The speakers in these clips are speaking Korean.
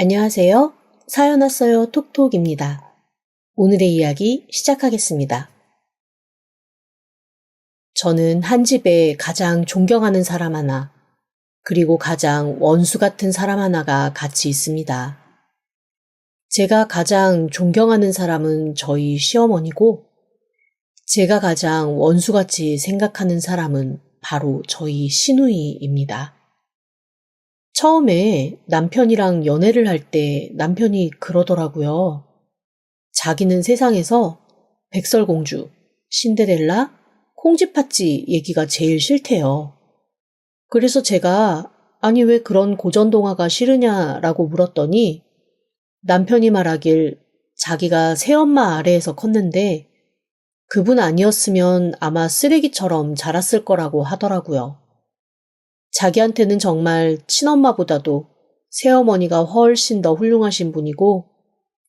안녕하세요. 사연 왔어요 톡톡입니다. 오늘의 이야기 시작하겠습니다. 저는 한 집에 가장 존경하는 사람 하나, 그리고 가장 원수 같은 사람 하나가 같이 있습니다. 제가 가장 존경하는 사람은 저희 시어머니고, 제가 가장 원수같이 생각하는 사람은 바로 저희 시누이입니다. 처음에 남편이랑 연애를 할 때 남편이 그러더라고요. 자기는 세상에서 백설공주, 신데렐라, 콩쥐팥쥐 얘기가 제일 싫대요. 그래서 제가 아니 왜 그런 고전동화가 싫으냐라고 물었더니 남편이 말하길 자기가 새엄마 아래에서 컸는데 그분 아니었으면 아마 쓰레기처럼 자랐을 거라고 하더라고요. 자기한테는 정말 친엄마보다도 새어머니가 훨씬 더 훌륭하신 분이고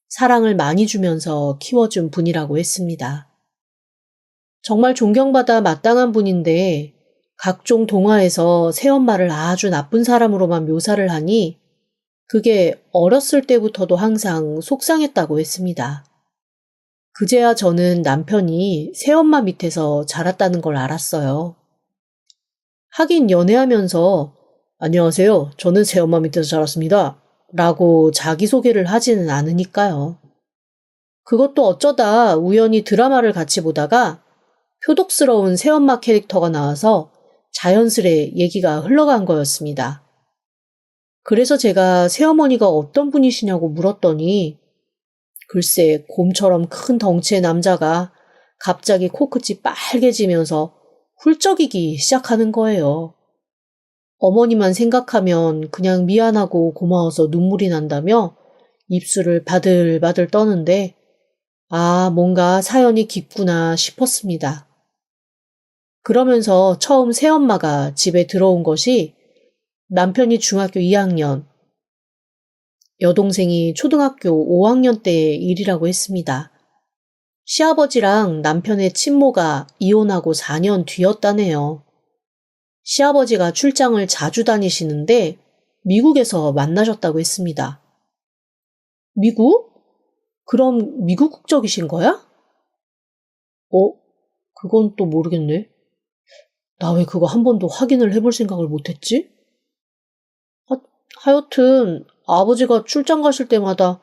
사랑을 많이 주면서 키워준 분이라고 했습니다. 정말 존경받아 마땅한 분인데 각종 동화에서 새엄마를 아주 나쁜 사람으로만 묘사를 하니 그게 어렸을 때부터도 항상 속상했다고 했습니다. 그제야 저는 남편이 새엄마 밑에서 자랐다는 걸 알았어요. 하긴 연애하면서 안녕하세요. 저는 새엄마 밑에서 자랐습니다. 라고 자기소개를 하지는 않으니까요. 그것도 어쩌다 우연히 드라마를 같이 보다가 표독스러운 새엄마 캐릭터가 나와서 자연스레 얘기가 흘러간 거였습니다. 그래서 제가 새어머니가 어떤 분이시냐고 물었더니 글쎄 곰처럼 큰 덩치의 남자가 갑자기 코끝이 빨개지면서 훌쩍이기 시작하는 거예요. 어머니만 생각하면 그냥 미안하고 고마워서 눈물이 난다며 입술을 바들바들 떠는데 뭔가 사연이 깊구나 싶었습니다. 그러면서 처음 새엄마가 집에 들어온 것이 남편이 중학교 2학년, 여동생이 초등학교 5학년 때의 일이라고 했습니다. 시아버지랑 남편의 친모가 이혼하고 4년 뒤였다네요. 시아버지가 출장을 자주 다니시는데 미국에서 만나셨다고 했습니다. 미국? 그럼 미국 국적이신 거야? 그건 또 모르겠네. 나 왜 그거 한 번도 확인을 해볼 생각을 못했지? 하여튼 아버지가 출장 가실 때마다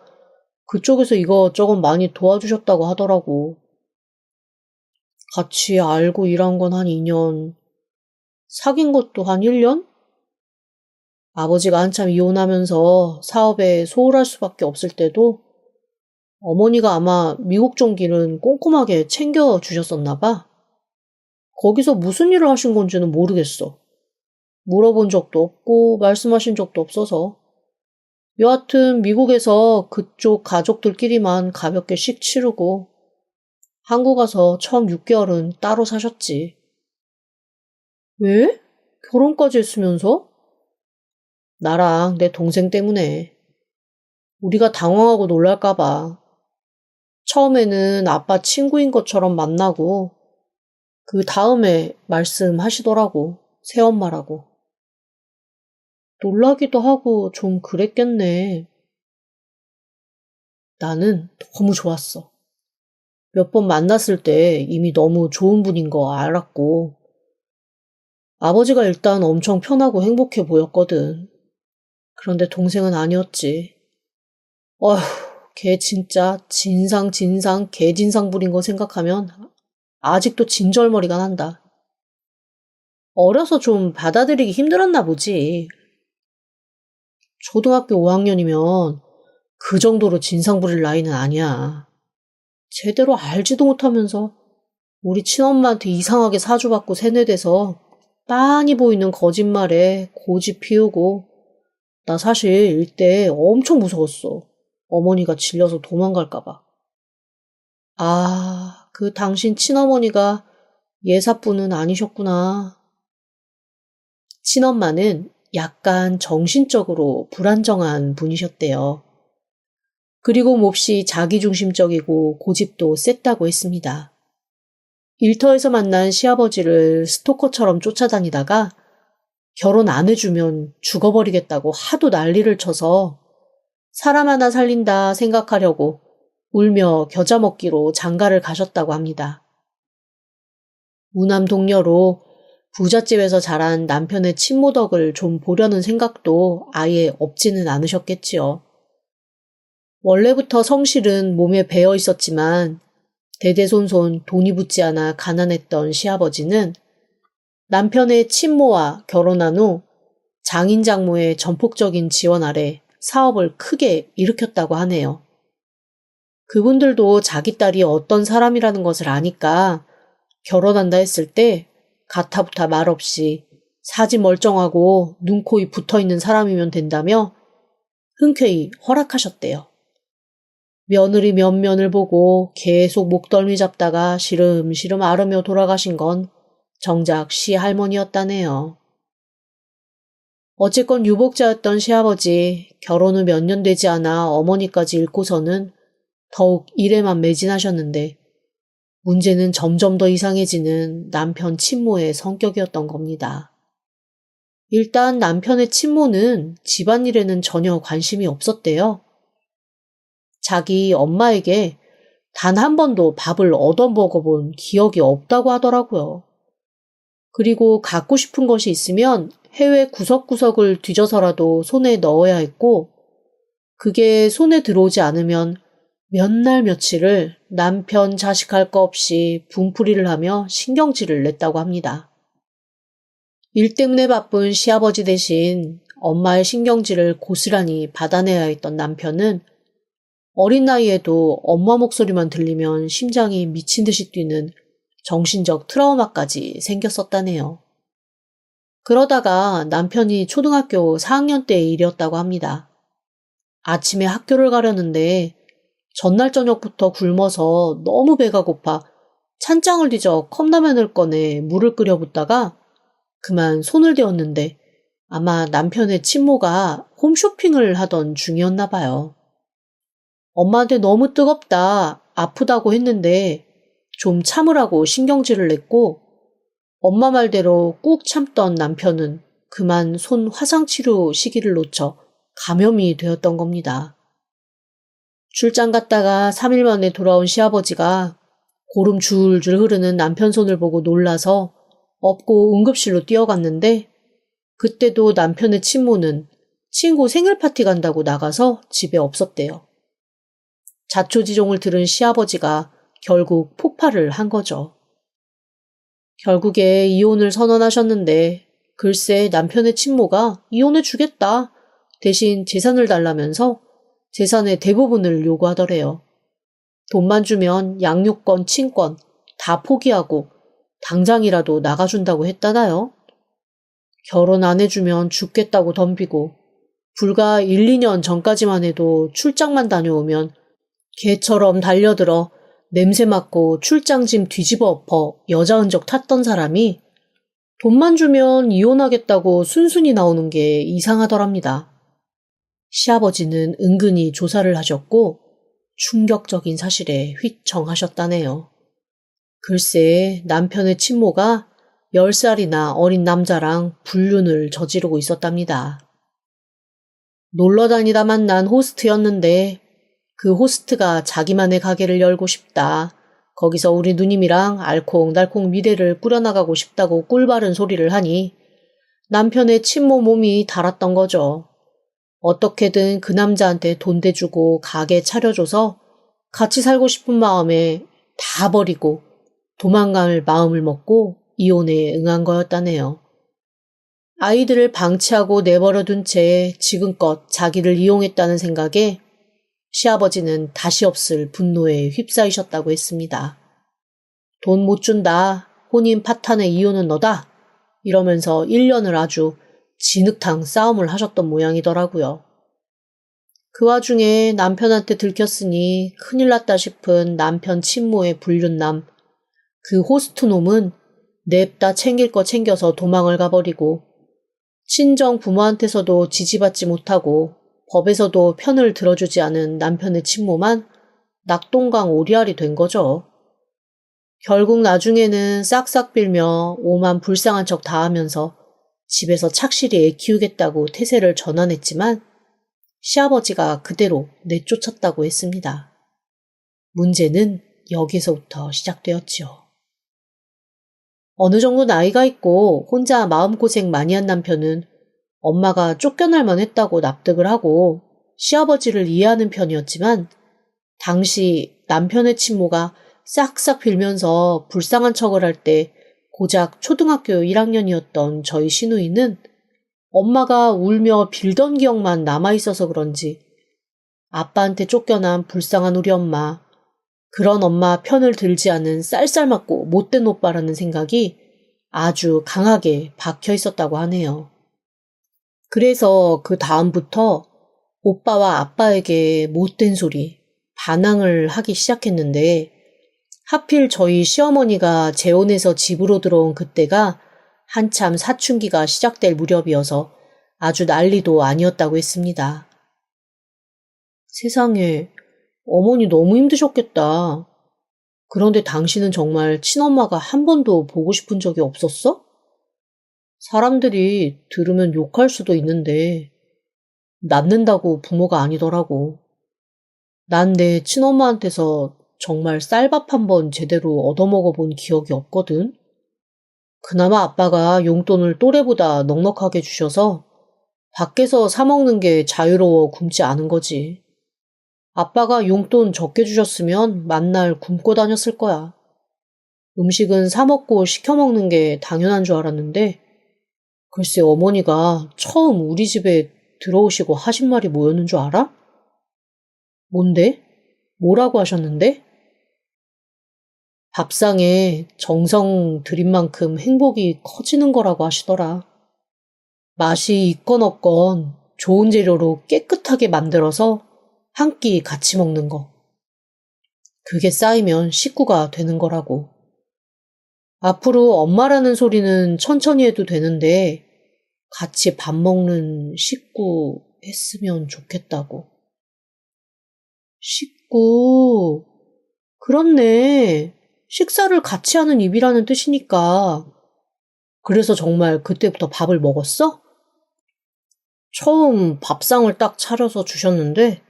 그쪽에서 이것저것 많이 도와주셨다고 하더라고. 같이 알고 일한 건 한 2년, 사귄 것도 한 1년? 아버지가 한참 이혼하면서 사업에 소홀할 수밖에 없을 때도 어머니가 아마 미국 종기는 꼼꼼하게 챙겨주셨었나 봐. 거기서 무슨 일을 하신 건지는 모르겠어. 물어본 적도 없고 말씀하신 적도 없어서. 여하튼 미국에서 그쪽 가족들끼리만 가볍게 씩 치르고 한국 와서 처음 6개월은 따로 사셨지. 왜? 결혼까지 했으면서? 나랑 내 동생 때문에. 우리가 당황하고 놀랄까봐. 처음에는 아빠 친구인 것처럼 만나고 그 다음에 말씀하시더라고. 새엄마라고. 놀라기도 하고 좀 그랬겠네. 나는 너무 좋았어. 몇 번 만났을 때 이미 너무 좋은 분인 거 알았고 아버지가 일단 엄청 편하고 행복해 보였거든. 그런데 동생은 아니었지. 어휴, 걔 진짜 진상 개진상 부린 거 생각하면 아직도 진절머리가 난다. 어려서 좀 받아들이기 힘들었나 보지. 초등학교 5학년이면 그 정도로 진상 부릴 나이는 아니야. 제대로 알지도 못하면서 우리 친엄마한테 이상하게 사주받고 세뇌돼서 빤히 보이는 거짓말에 고집 피우고 나 사실 이때 엄청 무서웠어. 어머니가 질려서 도망갈까봐. 그 당신 친어머니가 예사뿐은 아니셨구나. 친엄마는 약간 정신적으로 불안정한 분이셨대요. 그리고 몹시 자기중심적이고 고집도 셌다고 했습니다. 일터에서 만난 시아버지를 스토커처럼 쫓아다니다가 결혼 안 해주면 죽어버리겠다고 하도 난리를 쳐서 사람 하나 살린다 생각하려고 울며 겨자 먹기로 장가를 가셨다고 합니다. 무남 동녀로 부잣집에서 자란 남편의 친모덕을 좀 보려는 생각도 아예 없지는 않으셨겠지요. 원래부터 성실은 몸에 배어 있었지만 대대손손 돈이 붙지 않아 가난했던 시아버지는 남편의 친모와 결혼한 후 장인 장모의 전폭적인 지원 아래 사업을 크게 일으켰다고 하네요. 그분들도 자기 딸이 어떤 사람이라는 것을 아니까 결혼한다 했을 때 가타부타 말없이 사지 멀쩡하고 눈, 코, 입 붙어있는 사람이면 된다며 흔쾌히 허락하셨대요. 며느리 면면을 보고 계속 목덜미 잡다가 시름시름 앓으며 돌아가신 건 정작 시할머니였다네요. 어쨌건 유복자였던 시아버지, 결혼 후 몇 년 되지 않아 어머니까지 잃고서는 더욱 일에만 매진하셨는데 문제는 점점 더 이상해지는 남편 친모의 성격이었던 겁니다. 일단 남편의 친모는 집안일에는 전혀 관심이 없었대요. 자기 엄마에게 단 한 번도 밥을 얻어먹어본 기억이 없다고 하더라고요. 그리고 갖고 싶은 것이 있으면 해외 구석구석을 뒤져서라도 손에 넣어야 했고 그게 손에 들어오지 않으면 몇 날 며칠을 남편 자식 할 거 없이 분풀이를 하며 신경질을 냈다고 합니다. 일 때문에 바쁜 시아버지 대신 엄마의 신경질을 고스란히 받아내야 했던 남편은 어린 나이에도 엄마 목소리만 들리면 심장이 미친 듯이 뛰는 정신적 트라우마까지 생겼었다네요. 그러다가 남편이 초등학교 4학년 때의 일이었다고 합니다. 아침에 학교를 가려는데 전날 저녁부터 굶어서 너무 배가 고파 찬장을 뒤져 컵라면을 꺼내 물을 끓여 붓다가 그만 손을 대었는데 아마 남편의 친모가 홈쇼핑을 하던 중이었나 봐요. 엄마한테 너무 뜨겁다, 아프다고 했는데 좀 참으라고 신경질을 냈고 엄마 말대로 꾹 참던 남편은 그만 손 화상치료 시기를 놓쳐 감염이 되었던 겁니다. 출장 갔다가 3일 만에 돌아온 시아버지가 고름 줄줄 흐르는 남편 손을 보고 놀라서 업고 응급실로 뛰어갔는데 그때도 남편의 친모는 친구 생일 파티 간다고 나가서 집에 없었대요. 자초지종을 들은 시아버지가 결국 폭발을 한 거죠. 결국에 이혼을 선언하셨는데 글쎄 남편의 친모가 이혼해 주겠다. 대신 재산을 달라면서 재산의 대부분을 요구하더래요. 돈만 주면 양육권, 친권 다 포기하고 당장이라도 나가준다고 했다나요? 결혼 안 해주면 죽겠다고 덤비고 불과 1, 2년 전까지만 해도 출장만 다녀오면 개처럼 달려들어 냄새 맡고 출장짐 뒤집어 엎어 여자 흔적 탔던 사람이 돈만 주면 이혼하겠다고 순순히 나오는 게 이상하더랍니다. 시아버지는 은근히 조사를 하셨고 충격적인 사실에 휘청하셨다네요. 글쎄 남편의 친모가 10살이나 어린 남자랑 불륜을 저지르고 있었답니다. 놀러 다니다 만난 호스트였는데 그 호스트가 자기만의 가게를 열고 싶다. 거기서 우리 누님이랑 알콩달콩 미래를 꾸려나가고 싶다고 꿀바른 소리를 하니 남편의 친모 몸이 달았던 거죠. 어떻게든 그 남자한테 돈 대주고 가게 차려줘서 같이 살고 싶은 마음에 다 버리고 도망갈 마음을 먹고 이혼에 응한 거였다네요. 아이들을 방치하고 내버려둔 채 지금껏 자기를 이용했다는 생각에 시아버지는 다시 없을 분노에 휩싸이셨다고 했습니다. 돈 못 준다. 혼인 파탄의 이유는 너다. 이러면서 1년을 아주 진흙탕 싸움을 하셨던 모양이더라고요. 그 와중에 남편한테 들켰으니 큰일 났다 싶은 남편 친모의 불륜남. 그 호스트 놈은 냅다 챙길 거 챙겨서 도망을 가버리고 친정 부모한테서도 지지받지 못하고 법에서도 편을 들어주지 않은 남편의 친모만 낙동강 오리알이 된 거죠. 결국 나중에는 싹싹 빌며 오만 불쌍한 척 다 하면서 집에서 착실히 애 키우겠다고 태세를 전환했지만 시아버지가 그대로 내쫓았다고 했습니다. 문제는 여기서부터 시작되었지요. 어느 정도 나이가 있고 혼자 마음고생 많이 한 남편은 엄마가 쫓겨날 만했다고 납득을 하고 시아버지를 이해하는 편이었지만 당시 남편의 친모가 싹싹 빌면서 불쌍한 척을 할 때 고작 초등학교 1학년이었던 저희 시누이는 엄마가 울며 빌던 기억만 남아있어서 그런지 아빠한테 쫓겨난 불쌍한 우리 엄마, 그런 엄마 편을 들지 않은 쌀쌀맞고 못된 오빠라는 생각이 아주 강하게 박혀 있었다고 하네요. 그래서 그 다음부터 오빠와 아빠에게 못된 소리, 반항을 하기 시작했는데 하필 저희 시어머니가 재혼해서 집으로 들어온 그때가 한참 사춘기가 시작될 무렵이어서 아주 난리도 아니었다고 했습니다. 세상에, 어머니 너무 힘드셨겠다. 그런데 당신은 정말 친엄마가 한 번도 보고 싶은 적이 없었어? 사람들이 들으면 욕할 수도 있는데 낳는다고 부모가 아니더라고. 난 내 친엄마한테서 정말 쌀밥 한 번 제대로 얻어먹어 본 기억이 없거든. 그나마 아빠가 용돈을 또래보다 넉넉하게 주셔서 밖에서 사 먹는 게 자유로워 굶지 않은 거지. 아빠가 용돈 적게 주셨으면 만날 굶고 다녔을 거야. 음식은 사 먹고 시켜 먹는 게 당연한 줄 알았는데 글쎄 어머니가 처음 우리 집에 들어오시고 하신 말이 뭐였는 줄 알아? 뭔데? 뭐라고 하셨는데? 밥상에 정성 들인 만큼 행복이 커지는 거라고 하시더라. 맛이 있건 없건 좋은 재료로 깨끗하게 만들어서 한 끼 같이 먹는 거. 그게 쌓이면 식구가 되는 거라고. 앞으로 엄마라는 소리는 천천히 해도 되는데 같이 밥 먹는 식구 했으면 좋겠다고. 식구. 그렇네. 식사를 같이 하는 입이라는 뜻이니까. 그래서 정말 그때부터 밥을 먹었어? 처음 밥상을 딱 차려서 주셨는데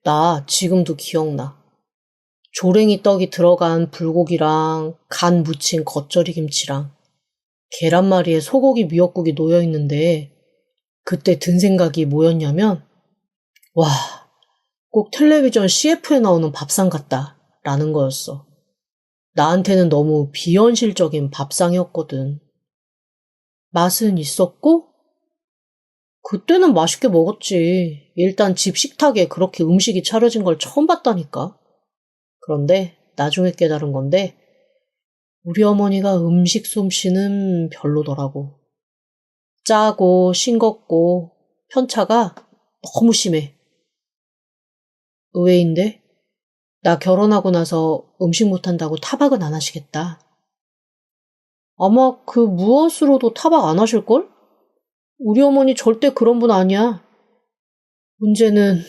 나 지금도 기억나. 조랭이 떡이 들어간 불고기랑 간 묻힌 겉절이 김치랑 계란말이에 소고기 미역국이 놓여 있는데 그때 든 생각이 뭐였냐면 와, 꼭 텔레비전 CF에 나오는 밥상 같다 라는 거였어. 나한테는 너무 비현실적인 밥상이었거든. 맛은 있었고? 그때는 맛있게 먹었지. 일단 집 식탁에 그렇게 음식이 차려진 걸 처음 봤다니까. 그런데 나중에 깨달은 건데 우리 어머니가 음식 솜씨는 별로더라고. 짜고 싱겁고 편차가 너무 심해. 의외인데 나 결혼하고 나서 음식 못한다고 타박은 안 하시겠다. 아마 그 무엇으로도 타박 안 하실걸? 우리 어머니 절대 그런 분 아니야. 문제는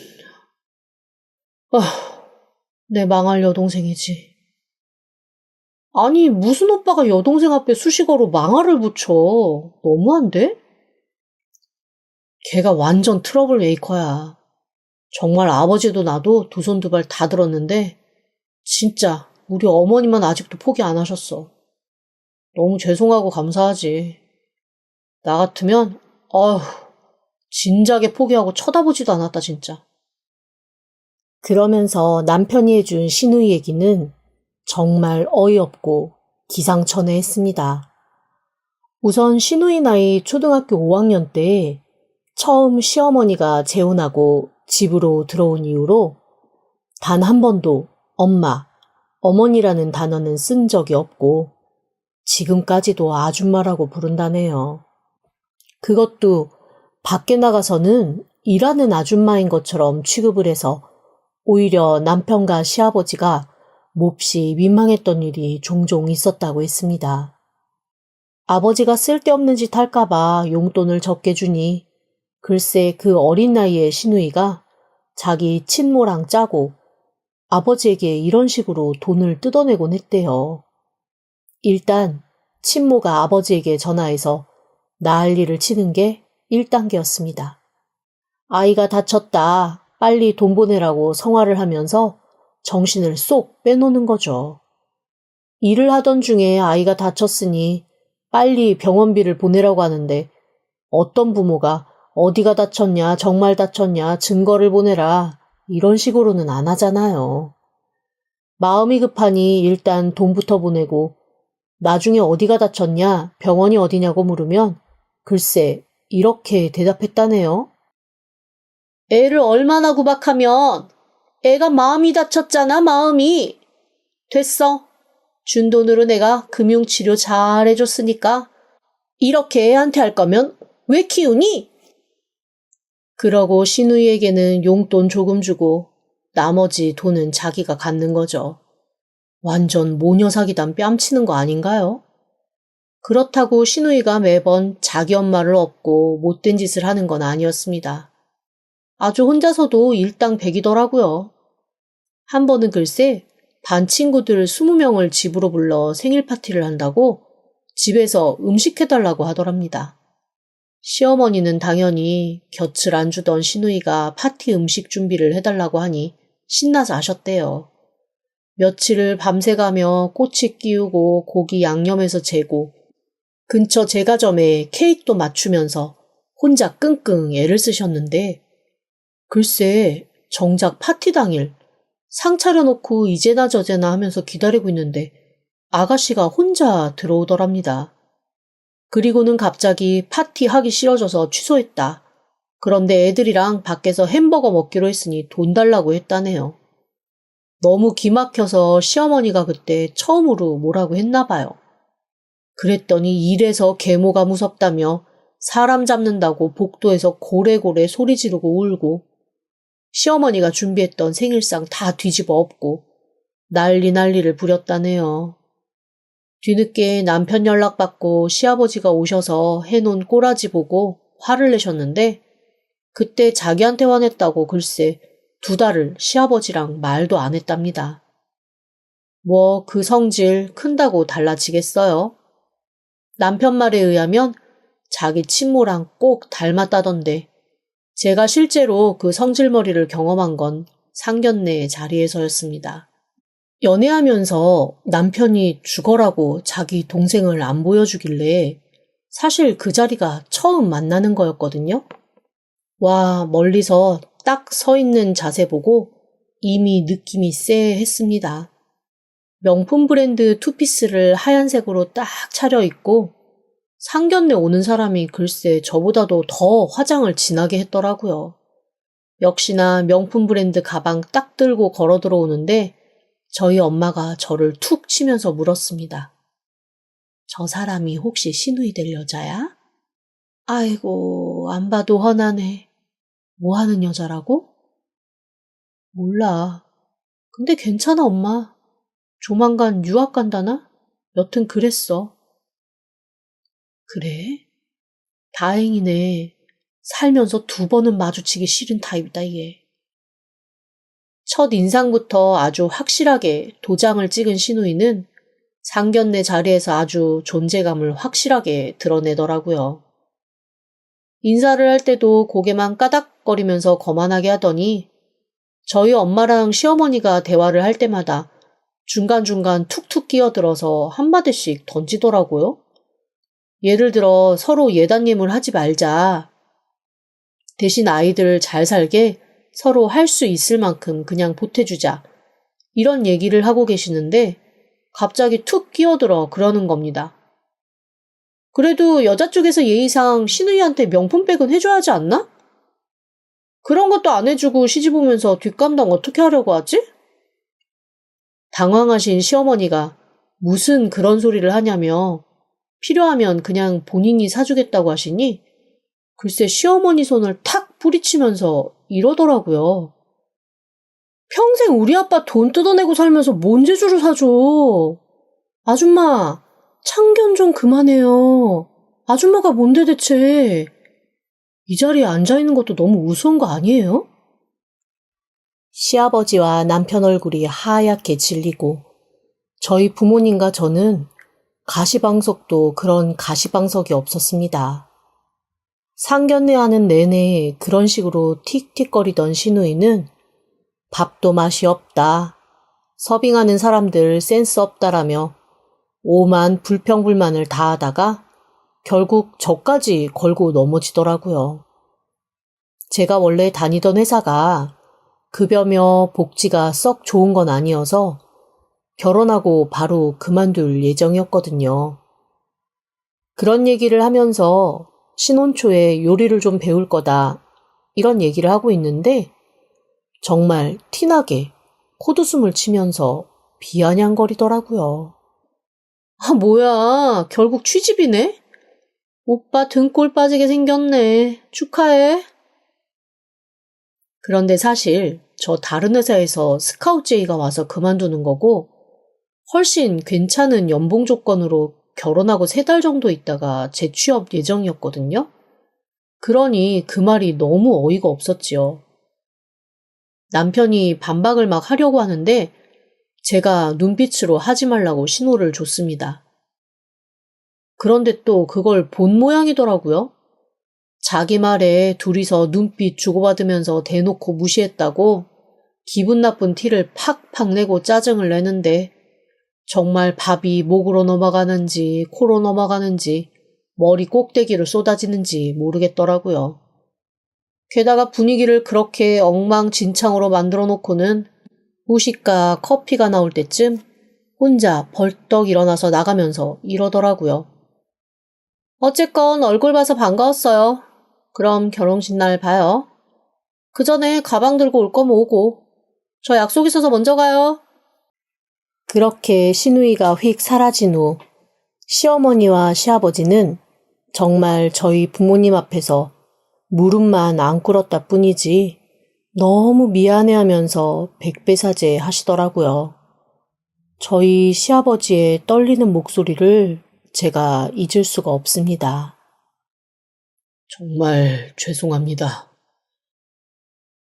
내 망할 여동생이지. 아니 무슨 오빠가 여동생 앞에 수식어로 망할을 붙여. 너무한데? 걔가 완전 트러블 메이커야. 정말 아버지도 나도 두 손 두 발 다 들었는데 진짜 우리 어머니만 아직도 포기 안 하셨어. 너무 죄송하고 감사하지. 나 같으면 진작에 포기하고 쳐다보지도 않았다 진짜. 그러면서 남편이 해준 시누이 얘기는 정말 어이없고 기상천외했습니다. 우선 시누이 나이 초등학교 5학년 때 처음 시어머니가 재혼하고 집으로 들어온 이후로 단 한 번도 엄마, 어머니라는 단어는 쓴 적이 없고 지금까지도 아줌마라고 부른다네요. 그것도 밖에 나가서는 일하는 아줌마인 것처럼 취급을 해서 오히려 남편과 시아버지가 몹시 민망했던 일이 종종 있었다고 했습니다. 아버지가 쓸데없는 짓 할까봐 용돈을 적게 주니 글쎄 그 어린 나이에 시누이가 자기 친모랑 짜고 아버지에게 이런 식으로 돈을 뜯어내곤 했대요. 일단 친모가 아버지에게 전화해서 나을 일을 치는 게 1단계였습니다. 아이가 다쳤다. 빨리 돈 보내라고 성화를 하면서 정신을 쏙 빼놓는 거죠. 일을 하던 중에 아이가 다쳤으니 빨리 병원비를 보내라고 하는데 어떤 부모가 어디가 다쳤냐, 정말 다쳤냐, 증거를 보내라 이런 식으로는 안 하잖아요. 마음이 급하니 일단 돈부터 보내고 나중에 어디가 다쳤냐, 병원이 어디냐고 물으면 글쎄 이렇게 대답했다네요. 애를 얼마나 구박하면 애가 마음이 다쳤잖아, 마음이. 됐어. 준 돈으로 내가 금융치료 잘 해줬으니까 이렇게 애한테 할 거면 왜 키우니? 그러고 신우이에게는 용돈 조금 주고 나머지 돈은 자기가 갖는 거죠. 완전 모녀 사기단 뺨치는 거 아닌가요? 그렇다고 신우이가 매번 자기 엄마를 업고 못된 짓을 하는 건 아니었습니다. 아주 혼자서도 일당백이더라고요. 한 번은 글쎄 반 친구들 20명을 집으로 불러 생일 파티를 한다고 집에서 음식 해달라고 하더랍니다. 시어머니는 당연히 곁을 안 주던 신우이가 파티 음식 준비를 해달라고 하니 신나서 하셨대요. 며칠을 밤새가며 꼬치 끼우고 고기 양념해서 재고 근처 제과점에 케이크도 맞추면서 혼자 끙끙 애를 쓰셨는데 글쎄 정작 파티 당일 상 차려놓고 이제나 저제나 하면서 기다리고 있는데 아가씨가 혼자 들어오더랍니다. 그리고는 갑자기 파티하기 싫어져서 취소했다. 그런데 애들이랑 밖에서 햄버거 먹기로 했으니 돈 달라고 했다네요. 너무 기막혀서 시어머니가 그때 처음으로 뭐라고 했나 봐요. 그랬더니 이래서 계모가 무섭다며 사람 잡는다고 복도에서 고래고래 소리 지르고 울고 시어머니가 준비했던 생일상 다 뒤집어 엎고 난리를 부렸다네요. 뒤늦게 남편 연락받고 시아버지가 오셔서 해놓은 꼬라지 보고 화를 내셨는데 그때 자기한테 화냈다고 글쎄 2달을 시아버지랑 말도 안 했답니다. 뭐 그 성질 큰다고 달라지겠어요? 남편 말에 의하면 자기 친모랑 꼭 닮았다던데 제가 실제로 그 성질머리를 경험한 건 상견례 자리에서였습니다. 연애하면서 남편이 죽어라고 자기 동생을 안 보여주길래 사실 그 자리가 처음 만나는 거였거든요. 와, 멀리서 딱 서 있는 자세 보고 이미 느낌이 쎄했습니다. 명품 브랜드 투피스를 하얀색으로 딱 차려입고 상견례 오는 사람이 글쎄 저보다도 더 화장을 진하게 했더라고요. 역시나 명품 브랜드 가방 딱 들고 걸어 들어오는데 저희 엄마가 저를 툭 치면서 물었습니다. 저 사람이 혹시 신우이 될 여자야? 아이고, 안 봐도 훤하네. 뭐 하는 여자라고? 몰라. 근데 괜찮아, 엄마. 조만간 유학 간다나? 여튼 그랬어. 그래? 다행이네. 살면서 2번은 마주치기 싫은 타입이다, 얘. 첫 인상부터 아주 확실하게 도장을 찍은 신우이는 상견례 자리에서 아주 존재감을 확실하게 드러내더라고요. 인사를 할 때도 고개만 까닥거리면서 거만하게 하더니 저희 엄마랑 시어머니가 대화를 할 때마다 중간중간 툭툭 끼어들어서 한마디씩 던지더라고요. 예를 들어 서로 예단님을 하지 말자. 대신 아이들 잘 살게 서로 할 수 있을 만큼 그냥 보태주자. 이런 얘기를 하고 계시는데 갑자기 툭 끼어들어 그러는 겁니다. 그래도 여자 쪽에서 예의상 신우이한테 명품백은 해줘야 하지 않나? 그런 것도 안 해주고 시집 오면서 뒷감당 어떻게 하려고 하지? 당황하신 시어머니가 무슨 그런 소리를 하냐며 필요하면 그냥 본인이 사주겠다고 하시니 글쎄 시어머니 손을 탁 뿌리치면서 이러더라고요. 평생 우리 아빠 돈 뜯어내고 살면서 뭔 재주를 사줘. 아줌마, 참견 좀 그만해요. 아줌마가 뭔데 대체. 이 자리에 앉아있는 것도 너무 우스운 거 아니에요? 시아버지와 남편 얼굴이 하얗게 질리고 저희 부모님과 저는 가시방석도 그런 가시방석이 없었습니다. 상견례하는 내내 그런 식으로 틱틱거리던 시누이는 밥도 맛이 없다, 서빙하는 사람들 센스 없다라며 오만 불평불만을 다 하다가 결국 저까지 걸고 넘어지더라고요. 제가 원래 다니던 회사가 급여며 복지가 썩 좋은 건 아니어서 결혼하고 바로 그만둘 예정이었거든요. 그런 얘기를 하면서 신혼 초에 요리를 좀 배울 거다, 이런 얘기를 하고 있는데 정말 티나게 코드숨을 치면서 비아냥거리더라고요. 아, 뭐야. 결국 취집이네? 오빠 등골 빠지게 생겼네. 축하해. 그런데 사실 저 다른 회사에서 스카우트 제의가 와서 그만두는 거고 훨씬 괜찮은 연봉 조건으로 결혼하고 3달 정도 있다가 재취업 예정이었거든요. 그러니 그 말이 너무 어이가 없었지요. 남편이 반박을 막 하려고 하는데 제가 눈빛으로 하지 말라고 신호를 줬습니다. 그런데 또 그걸 본 모양이더라고요. 자기 말에 둘이서 눈빛 주고받으면서 대놓고 무시했다고 기분 나쁜 티를 팍팍 내고 짜증을 내는데 정말 밥이 목으로 넘어가는지 코로 넘어가는지 머리 꼭대기로 쏟아지는지 모르겠더라고요. 게다가 분위기를 그렇게 엉망진창으로 만들어 놓고는 후식과 커피가 나올 때쯤 혼자 벌떡 일어나서 나가면서 이러더라고요. 어쨌건 얼굴 봐서 반가웠어요. 그럼 결혼식 날 봐요. 그 전에 가방 들고 올 거면 오고. 저 약속 있어서 먼저 가요. 그렇게 시누이가 휙 사라진 후 시어머니와 시아버지는 정말 저희 부모님 앞에서 무릎만 안 꿇었다 뿐이지 너무 미안해하면서 백배사제 하시더라고요. 저희 시아버지의 떨리는 목소리를 제가 잊을 수가 없습니다. 정말 죄송합니다.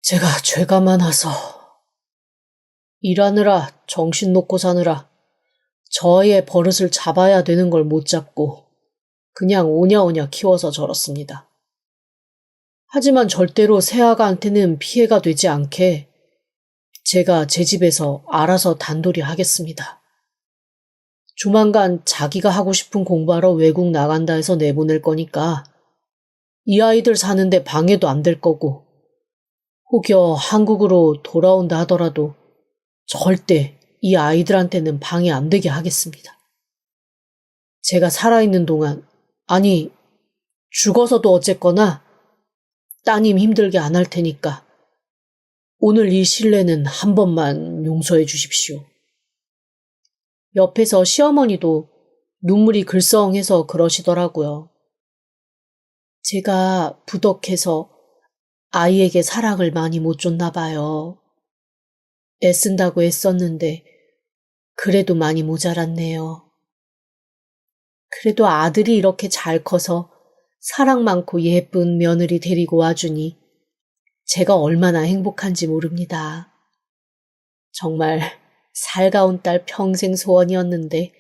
제가 죄가 많아서 일하느라 정신 놓고 사느라 저의 버릇을 잡아야 되는 걸 못 잡고 그냥 오냐오냐 키워서 저렇습니다. 하지만 절대로 새아가한테는 피해가 되지 않게 제가 제 집에서 알아서 단돌이 하겠습니다. 조만간 자기가 하고 싶은 공부하러 외국 나간다 해서 내보낼 거니까 이 아이들 사는데 방해도 안 될 거고 혹여 한국으로 돌아온다 하더라도 절대 이 아이들한테는 방해 안 되게 하겠습니다. 제가 살아있는 동안, 아니 죽어서도 어쨌거나 따님 힘들게 안 할 테니까 오늘 이 실례는 한 번만 용서해 주십시오. 옆에서 시어머니도 눈물이 글썽해서 그러시더라고요. 제가 부덕해서 아이에게 사랑을 많이 못 줬나 봐요. 애쓴다고 애썼는데 그래도 많이 모자랐네요. 그래도 아들이 이렇게 잘 커서 사랑 많고 예쁜 며느리 데리고 와주니 제가 얼마나 행복한지 모릅니다. 정말 살가운 딸 평생 소원이었는데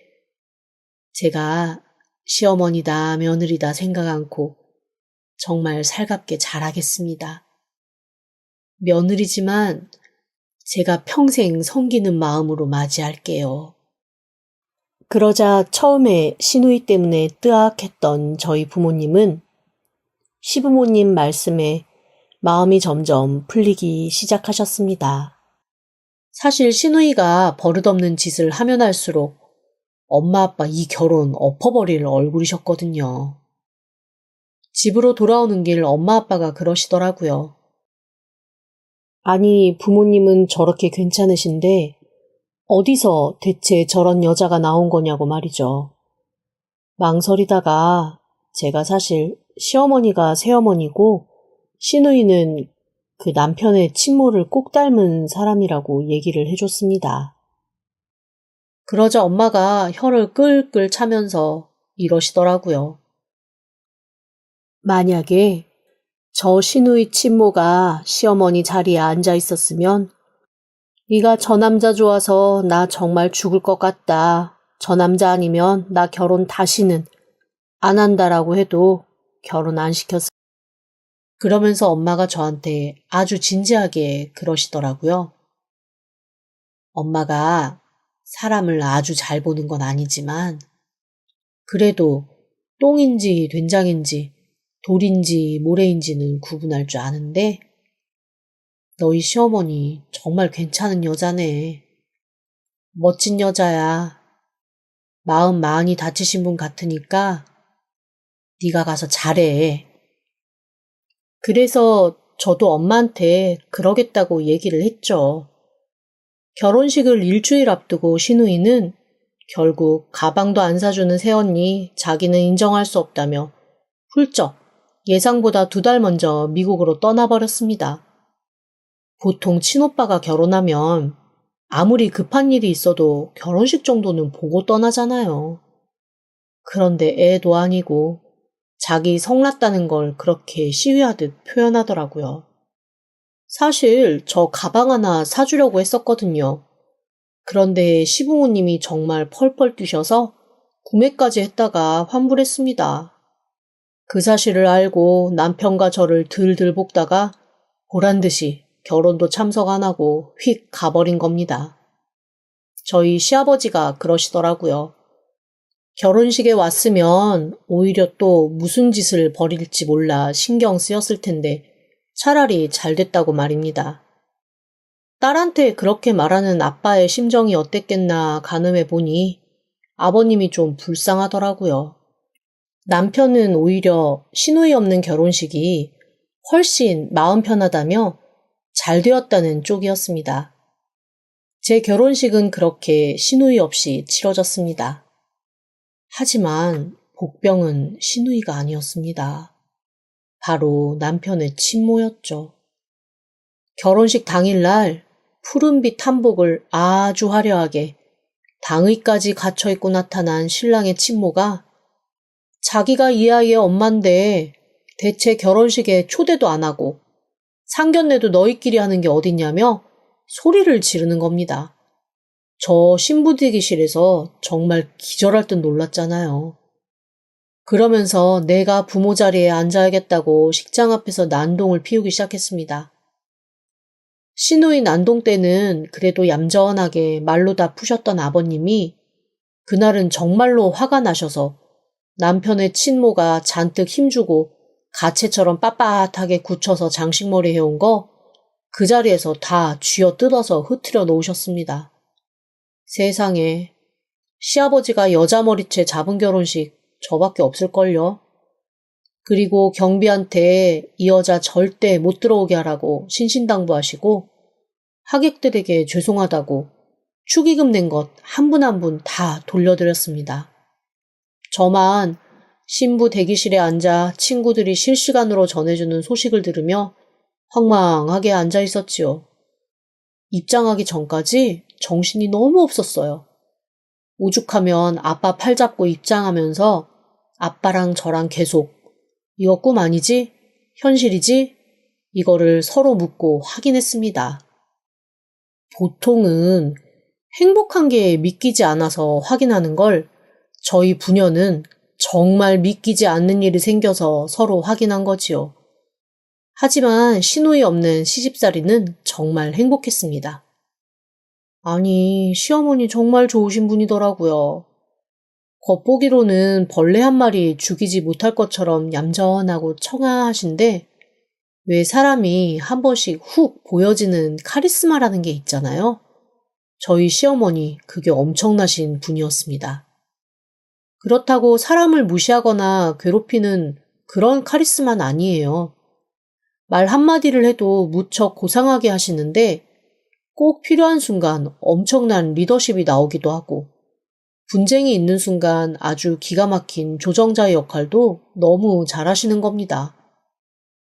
제가 시어머니다 며느리다 생각 않고 정말 살갑게 잘하겠습니다. 며느리지만 제가 평생 섬기는 마음으로 맞이할게요. 그러자 처음에 시누이 때문에 뜨악했던 저희 부모님은 시부모님 말씀에 마음이 점점 풀리기 시작하셨습니다. 사실 시누이가 버릇없는 짓을 하면 할수록 엄마 아빠 이 결혼 엎어버릴 얼굴이셨거든요. 집으로 돌아오는 길 엄마 아빠가 그러시더라고요. 아니, 부모님은 저렇게 괜찮으신데 어디서 대체 저런 여자가 나온 거냐고 말이죠. 망설이다가 제가 사실 시어머니가 새어머니고 시누이는 그 남편의 친모를 꼭 닮은 사람이라고 얘기를 해줬습니다. 그러자 엄마가 혀를 끌끌 차면서 이러시더라고요. 만약에 저 시누이 친모가 시어머니 자리에 앉아 있었으면 네가 저 남자 좋아서 나 정말 죽을 것 같다. 저 남자 아니면 나 결혼 다시는 안 한다라고 해도 결혼 안 시켰을 그러면서 엄마가 저한테 아주 진지하게 그러시더라고요. 엄마가 사람을 아주 잘 보는 건 아니지만 그래도 똥인지 된장인지 돌인지 모래인지는 구분할 줄 아는데 너희 시어머니 정말 괜찮은 여자네. 멋진 여자야. 마음 많이 다치신 분 같으니까 네가 가서 잘해. 그래서 저도 엄마한테 그러겠다고 얘기를 했죠. 결혼식을 일주일 앞두고 신우이는 결국 가방도 안 사주는 새언니 자기는 인정할 수 없다며 훌쩍 예상보다 2달 먼저 미국으로 떠나버렸습니다. 보통 친오빠가 결혼하면 아무리 급한 일이 있어도 결혼식 정도는 보고 떠나잖아요. 그런데 애도 아니고 자기 성났다는 걸 그렇게 시위하듯 표현하더라고요. 사실 저 가방 하나 사주려고 했었거든요. 그런데 시부모님이 정말 펄펄 뛰셔서 구매까지 했다가 환불했습니다. 그 사실을 알고 남편과 저를 들들 볶다가 보란듯이 결혼도 참석 안 하고 휙 가버린 겁니다. 저희 시아버지가 그러시더라고요. 결혼식에 왔으면 오히려 또 무슨 짓을 벌일지 몰라 신경 쓰였을 텐데 차라리 잘 됐다고 말입니다. 딸한테 그렇게 말하는 아빠의 심정이 어땠겠나 가늠해 보니 아버님이 좀 불쌍하더라고요. 남편은 오히려 시누이 없는 결혼식이 훨씬 마음 편하다며 잘 되었다는 쪽이었습니다. 제 결혼식은 그렇게 시누이 없이 치러졌습니다. 하지만 복병은 시누이가 아니었습니다. 바로 남편의 친모였죠. 결혼식 당일날 푸른빛 한복을 아주 화려하게 당의까지 갖춰입고 나타난 신랑의 친모가 자기가 이 아이의 엄마인데 대체 결혼식에 초대도 안 하고 상견례도 너희끼리 하는 게 어딨냐며 소리를 지르는 겁니다. 저 신부 대기실에서 정말 기절할 듯 놀랐잖아요. 그러면서 내가 부모 자리에 앉아야겠다고 식장 앞에서 난동을 피우기 시작했습니다. 시누이 난동 때는 그래도 얌전하게 말로 다 푸셨던 아버님이 그날은 정말로 화가 나셔서 남편의 친모가 잔뜩 힘주고 가채처럼 빳빳하게 굳혀서 장식머리 해온 거 그 자리에서 다 쥐어 뜯어서 흐트려 놓으셨습니다. 세상에, 시아버지가 여자 머리채 잡은 결혼식 저밖에 없을걸요. 그리고 경비한테 이 여자 절대 못 들어오게 하라고 신신당부하시고 하객들에게 죄송하다고 축의금 낸 것 한 분 한 분 다 돌려드렸습니다. 저만 신부 대기실에 앉아 친구들이 실시간으로 전해주는 소식을 들으며 황망하게 앉아 있었지요. 입장하기 전까지 정신이 너무 없었어요. 오죽하면 아빠 팔 잡고 입장하면서 아빠랑 저랑 계속 이거 꿈 아니지? 현실이지? 이거를 서로 묻고 확인했습니다. 보통은 행복한 게 믿기지 않아서 확인하는 걸 저희 부녀는 정말 믿기지 않는 일이 생겨서 서로 확인한 거지요. 하지만 시누이 없는 시집살이는 정말 행복했습니다. 아니, 시어머니 정말 좋으신 분이더라고요. 겉보기로는 벌레 한 마리 죽이지 못할 것처럼 얌전하고 청아하신데 왜 사람이 한 번씩 훅 보여지는 카리스마라는 게 있잖아요. 저희 시어머니 그게 엄청나신 분이었습니다. 그렇다고 사람을 무시하거나 괴롭히는 그런 카리스마는 아니에요. 말 한마디를 해도 무척 고상하게 하시는데 꼭 필요한 순간 엄청난 리더십이 나오기도 하고 분쟁이 있는 순간 아주 기가 막힌 조정자의 역할도 너무 잘하시는 겁니다.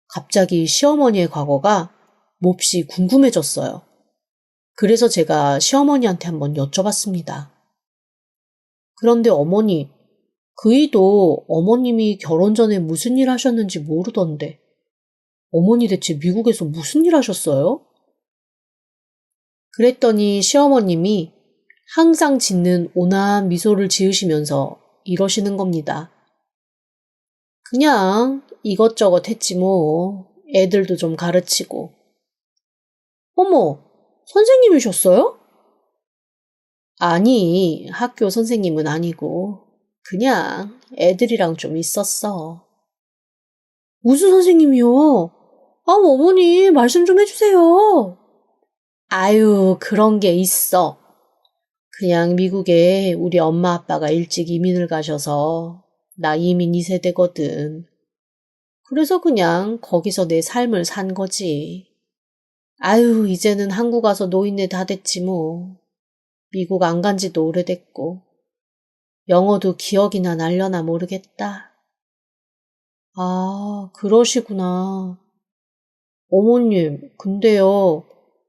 갑자기 시어머니의 과거가 몹시 궁금해졌어요. 그래서 제가 시어머니한테 한번 여쭤봤습니다. 그런데 어머니, 그이도 어머님이 결혼 전에 무슨 일 하셨는지 모르던데 어머니 대체 미국에서 무슨 일 하셨어요? 그랬더니 시어머님이 항상 짓는 온화한 미소를 지으시면서 이러시는 겁니다. 그냥 이것저것 했지 뭐. 애들도 좀 가르치고. 어머, 선생님이셨어요? 아니, 학교 선생님은 아니고 그냥 애들이랑 좀 있었어. 무슨 선생님이요? 어머니, 말씀 좀 해주세요. 아유, 그런 게 있어. 그냥 미국에 우리 엄마 아빠가 일찍 이민을 가셔서 나 이민 2세대거든. 그래서 그냥 거기서 내 삶을 산 거지. 아유, 이제는 한국 와서 노인네 다 됐지 뭐. 미국 안 간 지도 오래됐고. 영어도 기억이나 날려나 모르겠다. 아, 그러시구나. 어머님, 근데요,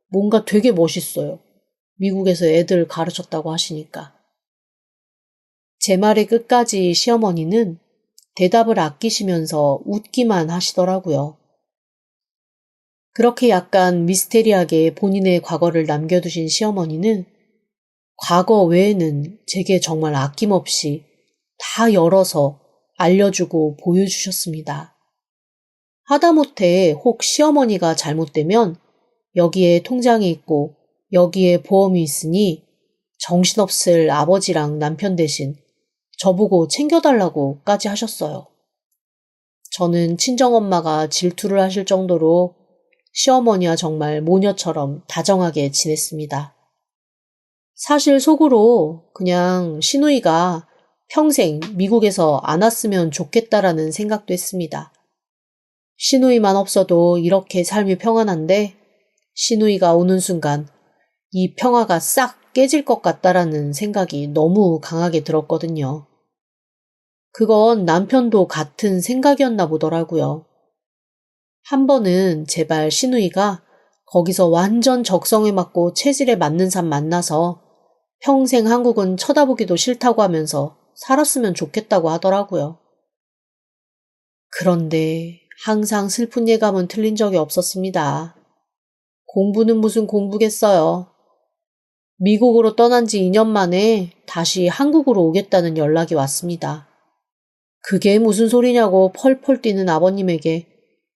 뭔가 되게 멋있어요. 미국에서 애들 가르쳤다고 하시니까. 제 말의 끝까지 시어머니는 대답을 아끼시면서 웃기만 하시더라고요. 그렇게 약간 미스테리하게 본인의 과거를 남겨두신 시어머니는 과거 외에는 제게 정말 아낌없이 다 열어서 알려주고 보여주셨습니다. 하다못해 혹 시어머니가 잘못되면 여기에 통장이 있고 여기에 보험이 있으니 정신없을 아버지랑 남편 대신 저보고 챙겨달라고까지 하셨어요. 저는 친정엄마가 질투를 하실 정도로 시어머니와 정말 모녀처럼 다정하게 지냈습니다. 사실 속으로 그냥 시누이가 평생 미국에서 안 왔으면 좋겠다라는 생각도 했습니다. 시누이만 없어도 이렇게 삶이 평안한데 시누이가 오는 순간 이 평화가 싹 깨질 것 같다라는 생각이 너무 강하게 들었거든요. 그건 남편도 같은 생각이었나 보더라고요. 한 번은 제발 시누이가 거기서 완전 적성에 맞고 체질에 맞는 사람 만나서 평생 한국은 쳐다보기도 싫다고 하면서 살았으면 좋겠다고 하더라고요. 그런데 항상 슬픈 예감은 틀린 적이 없었습니다. 공부는 무슨 공부겠어요. 미국으로 떠난 지 2년 만에 다시 한국으로 오겠다는 연락이 왔습니다. 그게 무슨 소리냐고 펄펄 뛰는 아버님에게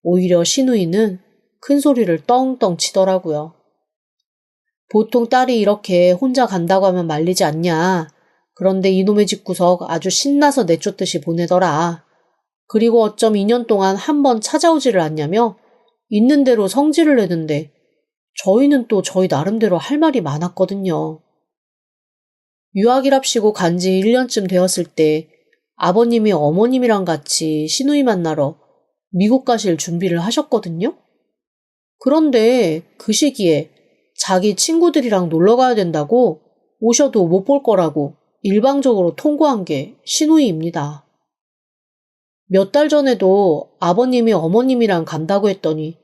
오히려 시누이는 큰 소리를 떵떵 치더라고요. 보통 딸이 이렇게 혼자 간다고 하면 말리지 않냐. 그런데 이놈의 집구석 아주 신나서 내쫓듯이 보내더라. 그리고 어쩜 2년 동안 한 번 찾아오지를 않냐며 있는 대로 성질을 내는데 저희는 또 저희 나름대로 할 말이 많았거든요. 유학이랍시고 간 지 1년쯤 되었을 때 아버님이 어머님이랑 같이 시누이 만나러 미국 가실 준비를 하셨거든요. 그런데 그 시기에 자기 친구들이랑 놀러 가야 된다고 오셔도 못 볼 거라고 일방적으로 통보한 게 시누이입니다. 몇 달 전에도 아버님이 어머님이랑 간다고 했더니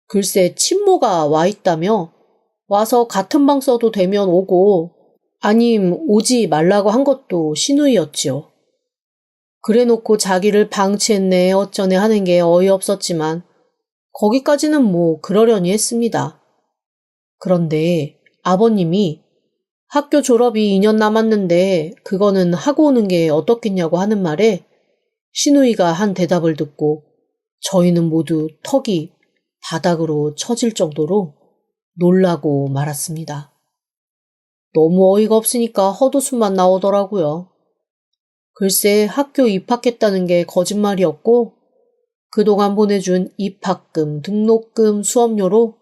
글쎄 친모가 와 있다며 와서 같은 방 써도 되면 오고 아님 오지 말라고 한 것도 시누이였지요. 그래놓고 자기를 방치했네 어쩌네 하는 게 어이없었지만 거기까지는 뭐 그러려니 했습니다. 그런데 아버님이 학교 졸업이 2년 남았는데 그거는 하고 오는 게 어떻겠냐고 하는 말에 시누이가 한 대답을 듣고 저희는 모두 턱이 바닥으로 처질 정도로 놀라고 말았습니다. 너무 어이가 없으니까 헛웃음만 나오더라고요. 글쎄 학교 입학했다는 게 거짓말이었고 그동안 보내준 입학금, 등록금, 수업료로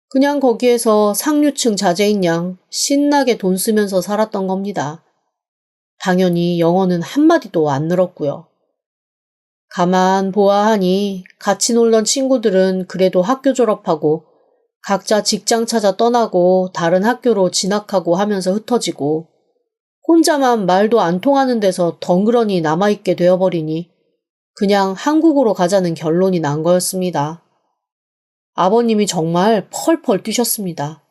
그냥 거기에서 상류층 자제인 양 신나게 돈 쓰면서 살았던 겁니다. 당연히 영어는 한마디도 안 늘었고요. 가만 보아하니 같이 놀던 친구들은 그래도 학교 졸업하고 각자 직장 찾아 떠나고 다른 학교로 진학하고 하면서 흩어지고 혼자만 말도 안 통하는 데서 덩그러니 남아있게 되어버리니 그냥 한국으로 가자는 결론이 난 거였습니다. 아버님이 정말 펄펄 뛰셨습니다.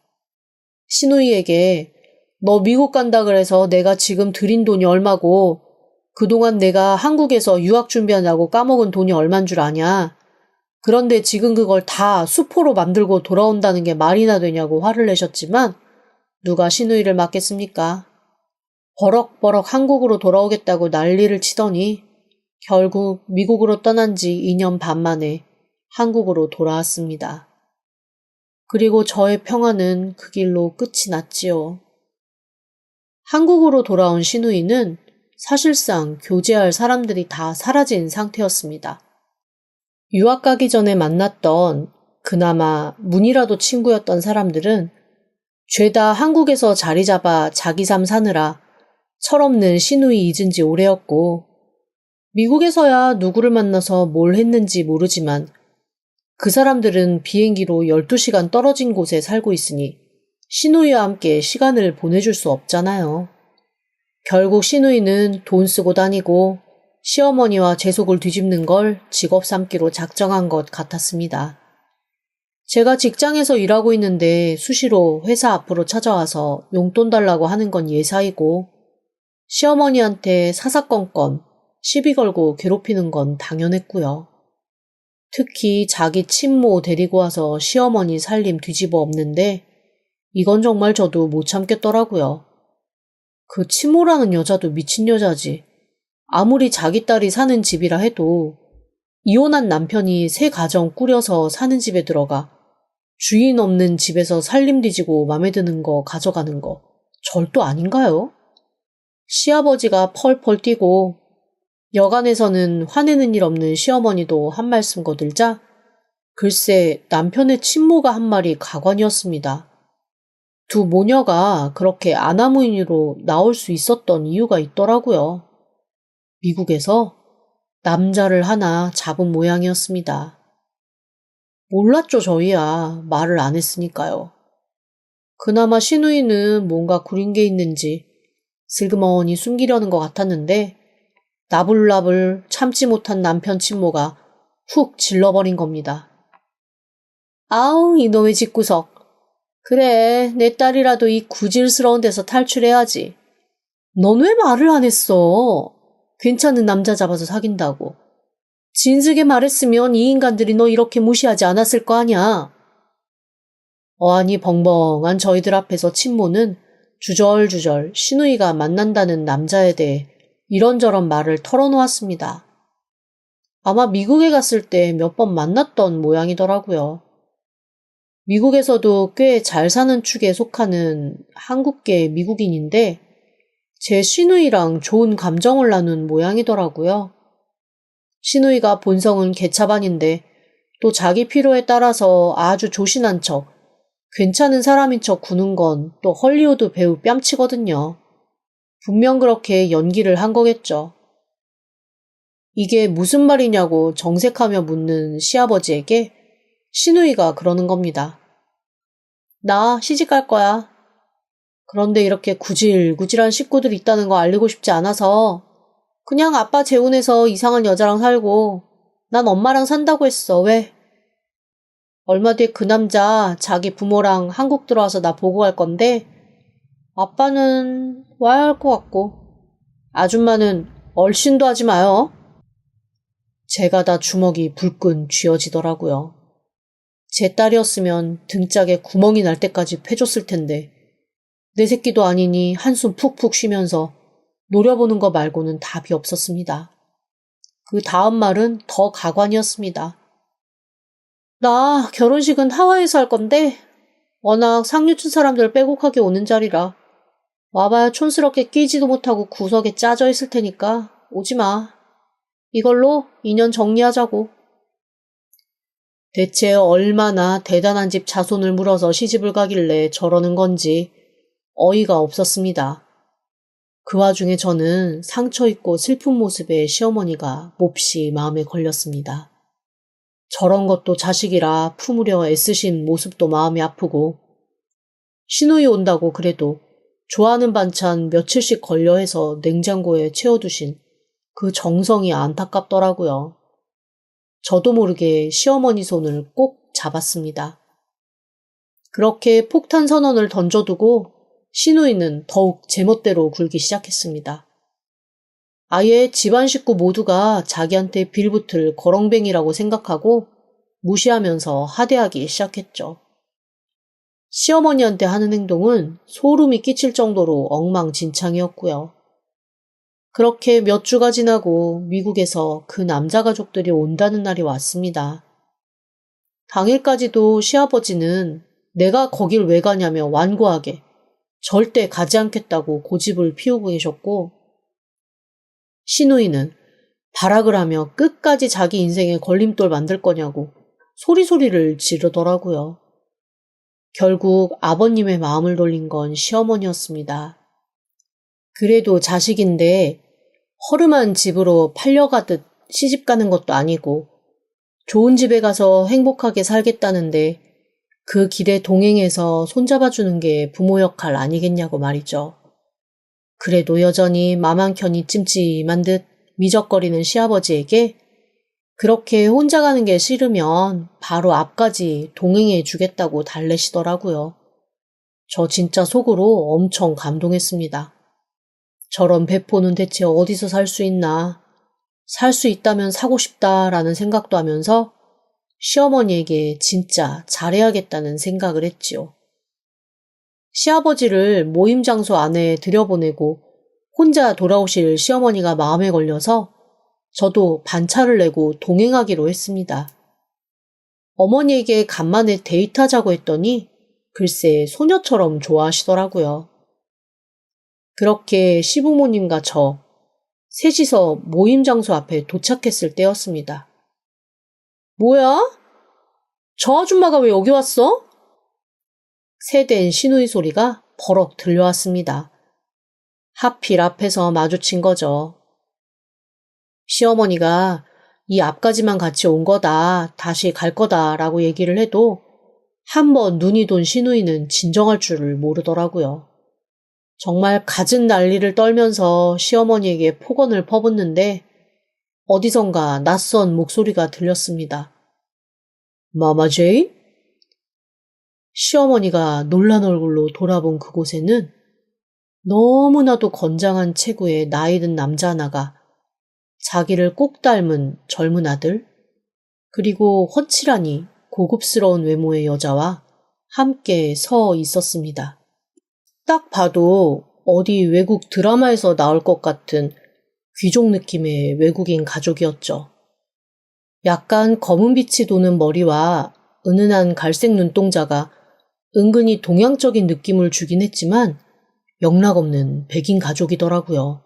시누이에게 너 미국 간다 그래서 내가 지금 들인 돈이 얼마고 그동안 내가 한국에서 유학 준비하냐고 까먹은 돈이 얼만 줄 아냐. 그런데 지금 그걸 다 수포로 만들고 돌아온다는 게 말이나 되냐고 화를 내셨지만 누가 시누이를 맞겠습니까? 버럭버럭 한국으로 돌아오겠다고 난리를 치더니 결국 미국으로 떠난 지 2년 반 만에 한국으로 돌아왔습니다. 그리고 저의 평화는 그 길로 끝이 났지요. 한국으로 돌아온 시누이는 사실상 교제할 사람들이 다 사라진 상태였습니다. 유학 가기 전에 만났던 그나마 문이라도 친구였던 사람들은 죄다 한국에서 자리 잡아 자기 삶 사느라 철없는 시누이 잊은 지 오래였고, 미국에서야 누구를 만나서 뭘 했는지 모르지만 그 사람들은 비행기로 12시간 떨어진 곳에 살고 있으니 시누이와 함께 시간을 보내줄 수 없잖아요. 결국 시누이는 돈 쓰고 다니고 시어머니와 재속을 뒤집는 걸 직업 삼기로 작정한 것 같았습니다. 제가 직장에서 일하고 있는데 수시로 회사 앞으로 찾아와서 용돈 달라고 하는 건 예사이고, 시어머니한테 사사건건 시비 걸고 괴롭히는 건 당연했고요. 특히 자기 친모 데리고 와서 시어머니 살림 뒤집어 엎는데 이건 정말 저도 못 참겠더라고요. 그 친모라는 여자도 미친 여자지. 아무리 자기 딸이 사는 집이라 해도 이혼한 남편이 새 가정 꾸려서 사는 집에 들어가 주인 없는 집에서 살림 뒤지고 맘에 드는 거 가져가는 거 절도 아닌가요? 시아버지가 펄펄 뛰고 여간에서는 화내는 일 없는 시어머니도 한 말씀 거들자 글쎄 남편의 친모가 한 말이 가관이었습니다. 두 모녀가 그렇게 아나무인으로 나올 수 있었던 이유가 있더라고요. 미국에서 남자를 하나 잡은 모양이었습니다. 몰랐죠, 저희야. 말을 안 했으니까요. 그나마 시누이는 뭔가 구린 게 있는지 슬그머니 숨기려는 것 같았는데 나불나불 참지 못한 남편 친모가 훅 질러버린 겁니다. 아우, 이놈의 집구석. 그래, 내 딸이라도 이 구질스러운 데서 탈출해야지. 넌 왜 말을 안 했어? 괜찮은 남자 잡아서 사귄다고. 진즉에 말했으면 이 인간들이 너 이렇게 무시하지 않았을 거 아냐. 어안이 벙벙한 저희들 앞에서 친모는 주절주절 시누이가 만난다는 남자에 대해 이런저런 말을 털어놓았습니다. 아마 미국에 갔을 때 몇 번 만났던 모양이더라고요. 미국에서도 꽤 잘 사는 축에 속하는 한국계 미국인인데 제 시누이랑 좋은 감정을 나눈 모양이더라고요. 시누이가 본성은 개차반인데 또 자기 필요에 따라서 아주 조신한 척, 괜찮은 사람인 척 구는 건 또 헐리우드 배우 뺨치거든요. 분명 그렇게 연기를 한 거겠죠. 이게 무슨 말이냐고 정색하며 묻는 시아버지에게 시누이가 그러는 겁니다. 나 시집갈 거야. 그런데 이렇게 구질구질한 식구들이 있다는 거 알리고 싶지 않아서 그냥 아빠 재혼해서 이상한 여자랑 살고 난 엄마랑 산다고 했어. 왜? 얼마 뒤에 그 남자 자기 부모랑 한국 들어와서 나 보고 갈 건데 아빠는 와야 할 것 같고 아줌마는 얼씬도 하지 마요. 제가 다 주먹이 불끈 쥐어지더라고요. 제 딸이었으면 등짝에 구멍이 날 때까지 패줬을 텐데 내 새끼도 아니니 한숨 푹푹 쉬면서 노려보는 거 말고는 답이 없었습니다. 그 다음 말은 더 가관이었습니다. 나 결혼식은 하와이에서 할 건데 워낙 상류층 사람들 빼곡하게 오는 자리라 와봐야 촌스럽게 끼지도 못하고 구석에 짜져 있을 테니까 오지 마. 이걸로 인연 정리하자고. 대체 얼마나 대단한 집 자손을 물어서 시집을 가길래 저러는 건지 어이가 없었습니다. 그 와중에 저는 상처 있고 슬픈 모습의 시어머니가 몹시 마음에 걸렸습니다. 저런 것도 자식이라 품으려 애쓰신 모습도 마음이 아프고 시누이 온다고 그래도 좋아하는 반찬 며칠씩 걸려 해서 냉장고에 채워두신 그 정성이 안타깝더라고요. 저도 모르게 시어머니 손을 꼭 잡았습니다. 그렇게 폭탄 선언을 던져두고 시누이는 더욱 제멋대로 굴기 시작했습니다. 아예 집안 식구 모두가 자기한테 빌붙을 거렁뱅이라고 생각하고 무시하면서 하대하기 시작했죠. 시어머니한테 하는 행동은 소름이 끼칠 정도로 엉망진창이었고요. 그렇게 몇 주가 지나고 미국에서 그 남자 가족들이 온다는 날이 왔습니다. 당일까지도 시아버지는 내가 거길 왜 가냐며 완고하게 절대 가지 않겠다고 고집을 피우고 계셨고, 시누이는 발악을 하며 끝까지 자기 인생에 걸림돌 만들 거냐고 소리소리를 지르더라고요. 결국 아버님의 마음을 돌린 건 시어머니였습니다. 그래도 자식인데 허름한 집으로 팔려가듯 시집가는 것도 아니고 좋은 집에 가서 행복하게 살겠다는데 그 길에 동행해서 손잡아주는 게 부모 역할 아니겠냐고 말이죠. 그래도 여전히 맘 한켠이 찜찜한 듯 미적거리는 시아버지에게 그렇게 혼자 가는 게 싫으면 바로 앞까지 동행해 주겠다고 달래시더라고요. 저 진짜 속으로 엄청 감동했습니다. 저런 배포는 대체 어디서 살 수 있나? 살 수 있다면 사고 싶다라는 생각도 하면서 시어머니에게 진짜 잘해야겠다는 생각을 했지요. 시아버지를 모임 장소 안에 들여보내고 혼자 돌아오실 시어머니가 마음에 걸려서 저도 반차를 내고 동행하기로 했습니다. 어머니에게 간만에 데이트하자고 했더니 글쎄 소녀처럼 좋아하시더라고요. 그렇게 시부모님과 저 셋이서 모임 장소 앞에 도착했을 때였습니다. 뭐야? 저 아줌마가 왜 여기 왔어? 새된 시누이 소리가 버럭 들려왔습니다. 하필 앞에서 마주친 거죠. 시어머니가 이 앞까지만 같이 온 거다, 다시 갈 거다라고 얘기를 해도 한번 눈이 돈 시누이는 진정할 줄을 모르더라고요. 정말 갖은 난리를 떨면서 시어머니에게 폭언을 퍼붓는데 어디선가 낯선 목소리가 들렸습니다. 마마 제인? 시어머니가 놀란 얼굴로 돌아본 그곳에는 너무나도 건장한 체구의 나이든 남자 하나가 자기를 꼭 닮은 젊은 아들, 그리고 훤칠하니 고급스러운 외모의 여자와 함께 서 있었습니다. 딱 봐도 어디 외국 드라마에서 나올 것 같은 귀족 느낌의 외국인 가족이었죠. 약간 검은 빛이 도는 머리와 은은한 갈색 눈동자가 은근히 동양적인 느낌을 주긴 했지만 영락없는 백인 가족이더라고요.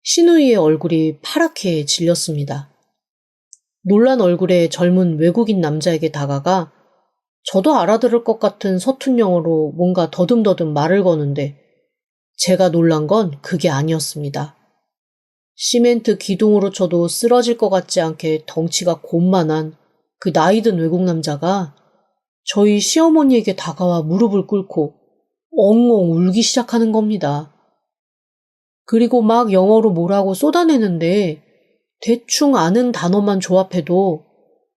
시누이의 얼굴이 파랗게 질렸습니다. 놀란 얼굴의 젊은 외국인 남자에게 다가가 저도 알아들을 것 같은 서툰 영어로 뭔가 더듬더듬 말을 거는데 제가 놀란 건 그게 아니었습니다. 시멘트 기둥으로 쳐도 쓰러질 것 같지 않게 덩치가 곤만한 그 나이든 외국 남자가 저희 시어머니에게 다가와 무릎을 꿇고 엉엉 울기 시작하는 겁니다. 그리고 막 영어로 뭐라고 쏟아내는데 대충 아는 단어만 조합해도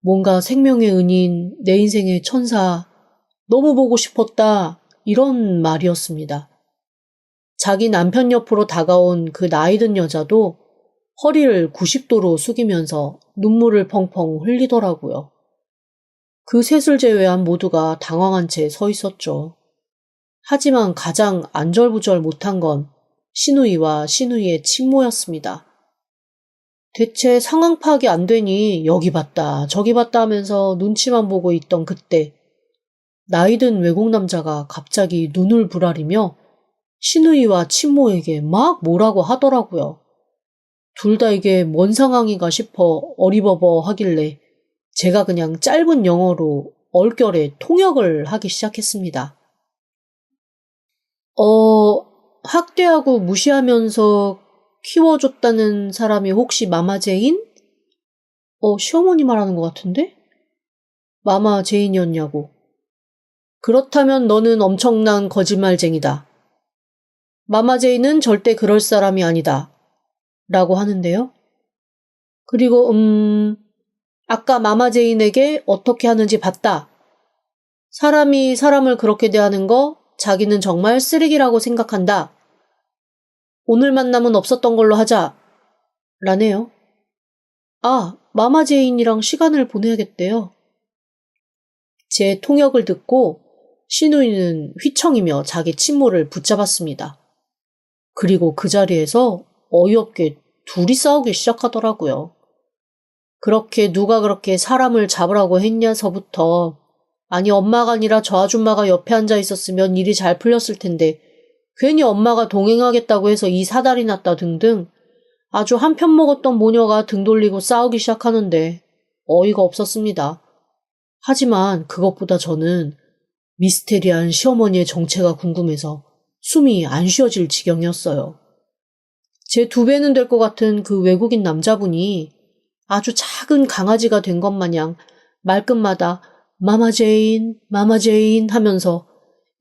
뭔가 생명의 은인, 내 인생의 천사, 너무 보고 싶었다 이런 말이었습니다. 자기 남편 옆으로 다가온 그 나이든 여자도 허리를 90도로 숙이면서 눈물을 펑펑 흘리더라고요. 그 셋을 제외한 모두가 당황한 채 서 있었죠. 하지만 가장 안절부절 못한 건 시누이와 시누이의 친모였습니다. 대체 상황 파악이 안 되니 여기 봤다 저기 봤다 하면서 눈치만 보고 있던 그때 나이든 외국 남자가 갑자기 눈을 부라리며 시누이와 친모에게 막 뭐라고 하더라고요. 둘 다 이게 뭔 상황인가 싶어 어리버버 하길래 제가 그냥 짧은 영어로 얼결에 통역을 하기 시작했습니다. 학대하고 무시하면서 키워줬다는 사람이 혹시 마마 제인? 시어머니 말하는 것 같은데? 마마 제인이었냐고. 그렇다면 너는 엄청난 거짓말쟁이다. 마마 제인은 절대 그럴 사람이 아니다. 라고 하는데요. 그리고 아까 마마 제인에게 어떻게 하는지 봤다. 사람이 사람을 그렇게 대하는 거 자기는 정말 쓰레기라고 생각한다. 오늘 만남은 없었던 걸로 하자. 라네요. 마마 제인이랑 시간을 보내야겠대요. 제 통역을 듣고 시누이는 휘청이며 자기 친모를 붙잡았습니다. 그리고 그 자리에서 어이없게 둘이 싸우기 시작하더라고요. 그렇게 누가 그렇게 사람을 잡으라고 했냐서부터 아니 엄마가 아니라 저 아줌마가 옆에 앉아 있었으면 일이 잘 풀렸을 텐데 괜히 엄마가 동행하겠다고 해서 이 사달이 났다 등등 아주 한편 먹었던 모녀가 등 돌리고 싸우기 시작하는데 어이가 없었습니다. 하지만 그것보다 저는 미스테리한 시어머니의 정체가 궁금해서 숨이 안 쉬어질 지경이었어요. 제 2배는 될 것 같은 그 외국인 남자분이 아주 작은 강아지가 된 것 마냥 말끝마다 마마 제인 하면서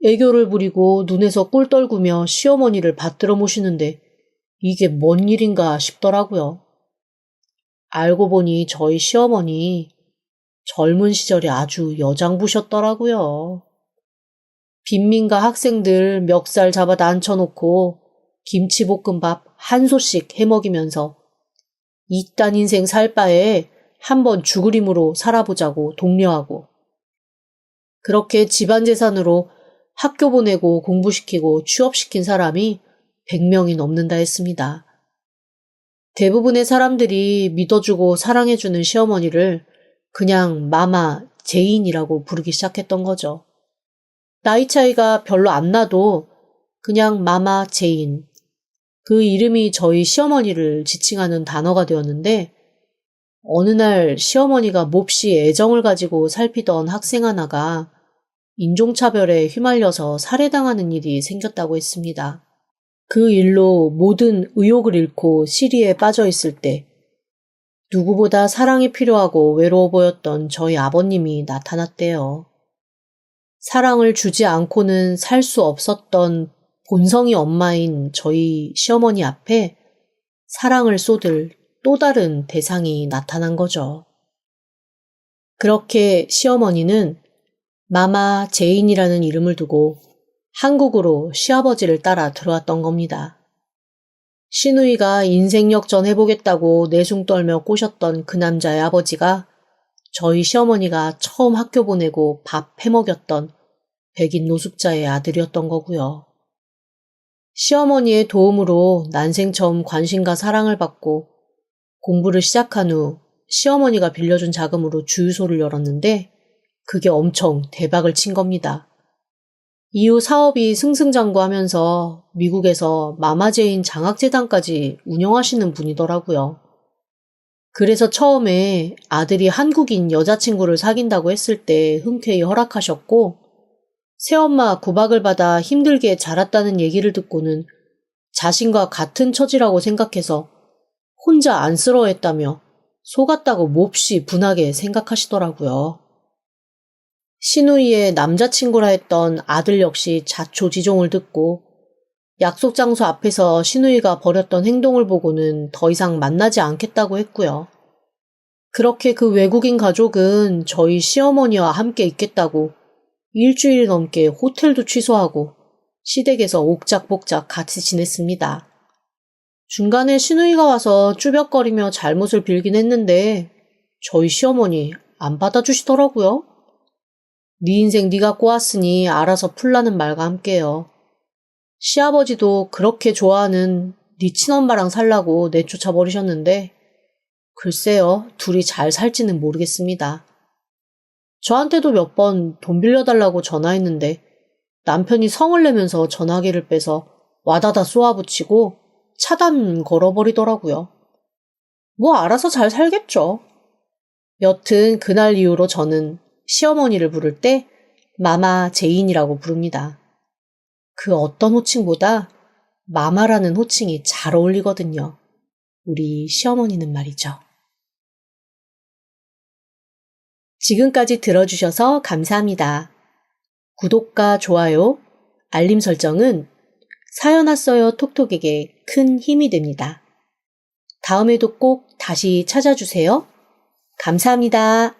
애교를 부리고 눈에서 꿀 떨구며 시어머니를 받들어 모시는데 이게 뭔 일인가 싶더라고요. 알고 보니 저희 시어머니 젊은 시절에 아주 여장부셨더라고요. 빈민가 학생들 멱살 잡아다 앉혀놓고 김치볶음밥 한 소씩 해먹이면서 이딴 인생 살 바에 한번 죽을 힘으로 살아보자고 독려하고 그렇게 집안 재산으로 학교 보내고 공부시키고 취업시킨 사람이 100명이 넘는다 했습니다. 대부분의 사람들이 믿어주고 사랑해주는 시어머니를 그냥 마마 제인이라고 부르기 시작했던 거죠. 나이 차이가 별로 안 나도 그냥 마마 제인. 그 이름이 저희 시어머니를 지칭하는 단어가 되었는데 어느 날 시어머니가 몹시 애정을 가지고 살피던 학생 하나가 인종차별에 휘말려서 살해당하는 일이 생겼다고 했습니다. 그 일로 모든 의욕을 잃고 시리에 빠져 있을 때 누구보다 사랑이 필요하고 외로워 보였던 저희 아버님이 나타났대요. 사랑을 주지 않고는 살 수 없었던 본성이 엄마인 저희 시어머니 앞에 사랑을 쏟을 또 다른 대상이 나타난 거죠. 그렇게 시어머니는 마마 제인이라는 이름을 두고 한국으로 시아버지를 따라 들어왔던 겁니다. 시누이가 인생 역전 해보겠다고 내숭 떨며 꼬셨던 그 남자의 아버지가 저희 시어머니가 처음 학교 보내고 밥 해먹였던 백인 노숙자의 아들이었던 거고요. 시어머니의 도움으로 난생 처음 관심과 사랑을 받고 공부를 시작한 후 시어머니가 빌려준 자금으로 주유소를 열었는데 그게 엄청 대박을 친 겁니다. 이후 사업이 승승장구하면서 미국에서 마마제인 장학재단까지 운영하시는 분이더라고요. 그래서 처음에 아들이 한국인 여자친구를 사귄다고 했을 때 흔쾌히 허락하셨고 새엄마 구박을 받아 힘들게 자랐다는 얘기를 듣고는 자신과 같은 처지라고 생각해서 혼자 안쓰러워했다며 속았다고 몹시 분하게 생각하시더라고요. 시누이의 남자친구라 했던 아들 역시 자초지종을 듣고 약속 장소 앞에서 시누이가 벌였던 행동을 보고는 더 이상 만나지 않겠다고 했고요. 그렇게 그 외국인 가족은 저희 시어머니와 함께 있겠다고 일주일 넘게 호텔도 취소하고 시댁에서 옥작복작 같이 지냈습니다. 중간에 시누이가 와서 쭈뼛거리며 잘못을 빌긴 했는데 저희 시어머니 안 받아주시더라고요. 네 인생 네가 꼬았으니 알아서 풀라는 말과 함께요. 시아버지도 그렇게 좋아하는 네 친엄마랑 살라고 내쫓아 버리셨는데 글쎄요, 둘이 잘 살지는 모르겠습니다. 저한테도 몇 번 돈 빌려달라고 전화했는데 남편이 성을 내면서 전화기를 빼서 와다다 쏘아붙이고 차단 걸어버리더라고요. 뭐 알아서 잘 살겠죠. 여튼 그날 이후로 저는 시어머니를 부를 때 마마 제인이라고 부릅니다. 그 어떤 호칭보다 마마라는 호칭이 잘 어울리거든요. 우리 시어머니는 말이죠. 지금까지 들어주셔서 감사합니다. 구독과 좋아요, 알림 설정은 사연 왔어요 톡톡에게 큰 힘이 됩니다. 다음에도 꼭 다시 찾아주세요. 감사합니다.